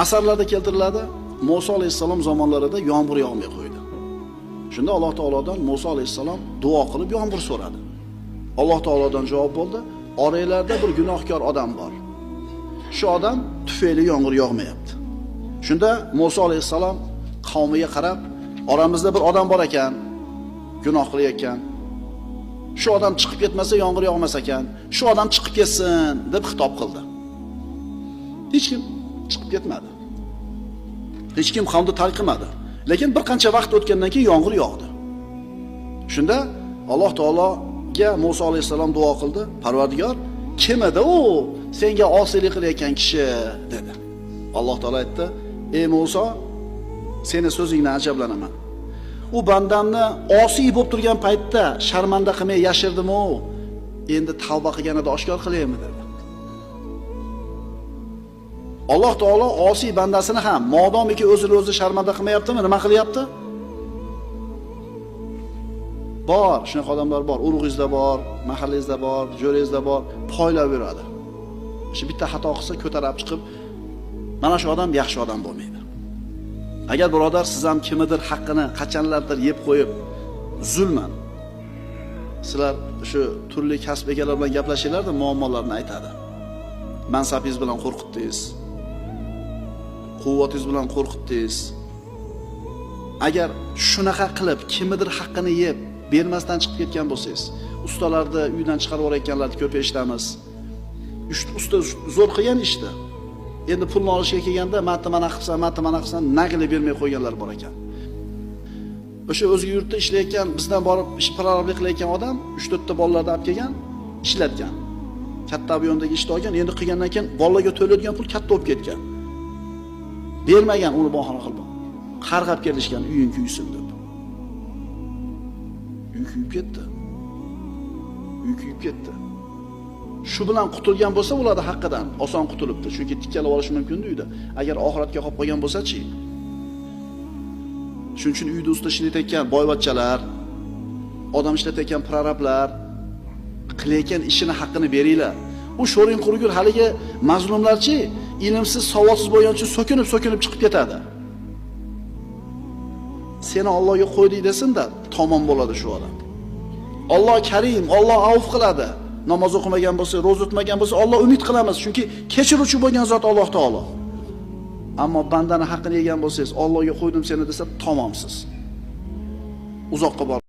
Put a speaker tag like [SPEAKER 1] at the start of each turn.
[SPEAKER 1] Asarlarda keltiriladi, Musa alayhissalom zamonlarida yomg'ir yog'may qo'ydi. Shunda Alloh taolodan Musa alayhissalom duo qilib yomg'ir so'radi. Alloh taolodan javob bo'ldi: "Oranglarda bir gunohkor odam bor. Shu odam tufayli yomg'ir yog'mayapti." Shunda Musa alayhissalom qavmiga qarab, "Oramizda bir odam bor ekan, gunoh qilayotgan. Shu odam chiqib ketmasa yomg'ir yog'mas ekan. Shu odam chiqib ketsin" deb xitob qildi. Hech kim chiqib ketmadi. Hech kim qavmni tark qilmadi. Lekin bir qancha vaqt o'tgandan keyin yomg'ir yog'di. Shunda Alloh taologa Musa alayhissalom duo qildi: "Parvardigor, kim edi u senga osiylik qilayotgan kishi?" dedi. Alloh taolo aytdi: "Ey Musa, seni so'zingdan ajablanaman. U bandamni osiy bo'lib turgan paytda sharmanda qilmay yashirdim-u, endi tavba qilganida oshkor qilaymi?" dedi. Alloh taolo osiy bandasini ham modomiki o'zini o'zi sharmanda qilmayaptimi, nima qilyapti? Bor, shunaqa odamlar bor, urug'ingizda bor, mahallangizda bor, jo'rangizda bor, poylab yuradi. Shu bitta xato qilsa ko'tarib chiqib, mana shu odam yaxshi odam bo'lmaydi. Agar birodar siz ham kimnidir haqqini qachonlardir yeb qo'yib, zulman sizlar shu turli kasb egalari bilan gaplashinglarda muammolarni aytadi. Mansabingiz bilan qo'rqitdingiz. Quvvatingiz bilan qo'rqitdingiz. Agar shunaqa qilib kimnidir haqqini yeb bermasdan chiqib ketgan bo'lsangiz, ustalarni uydan chiqarib yuborayotganlarni ko'p eshitamiz. Usta zo'r qilgan ishdi. Endi pulni olishga kelganda mana qilsan, naqli bermay qo'yganlar bor ekan. O'sha o'zga yurtda ishlayotgan, bizdan borib ish prorablik qilayotgan odam 3-4 ta bolalarni olib kelgan, ishlatgan. Katta ob'yomdagi ishni olgan, endi qilgandan keyin bolalarga to'laydigan pul katta bo'lib ketgan. Bermagan, uni bahona qilib. Qarg'ab kelishgan uying kuysin deb. Uy kuyib ketdi. Uy kuyib ketdi. Shu bilan qutulgan bo'lsa, ularning haqqidan oson qutulibdi. Chunki tikkalab olish mumkin edi. Agar oxiratga qolib qolgan bo'lsa-chi? Shuning uchun uyda usta ishlayotgan boyvachchalar, odam ishlatayotgan prorablar qilayotgan ishini haqqini beringlar. U sho'ring qurgur haligi mazlumlarchi, ilmsiz, savodsiz bo'lgan uchun so'kinib chiqib ketadi. Seni Allohga qo'ydik desin-da, tamom bo'ladi shu odam. Alloh Karim, Alloh avf qiladi. Namoz o'qimagan bo'lsa, ro'za tutmagan bo'lsa, Alloh umid qilamiz, chunki kechiruvchi bo'lgan zot Alloh taolo. Ammo bandani haqqini yegan bo'lsangiz, Allohga qo'ydim seni desa, tamomsiz. Uzoqqa bor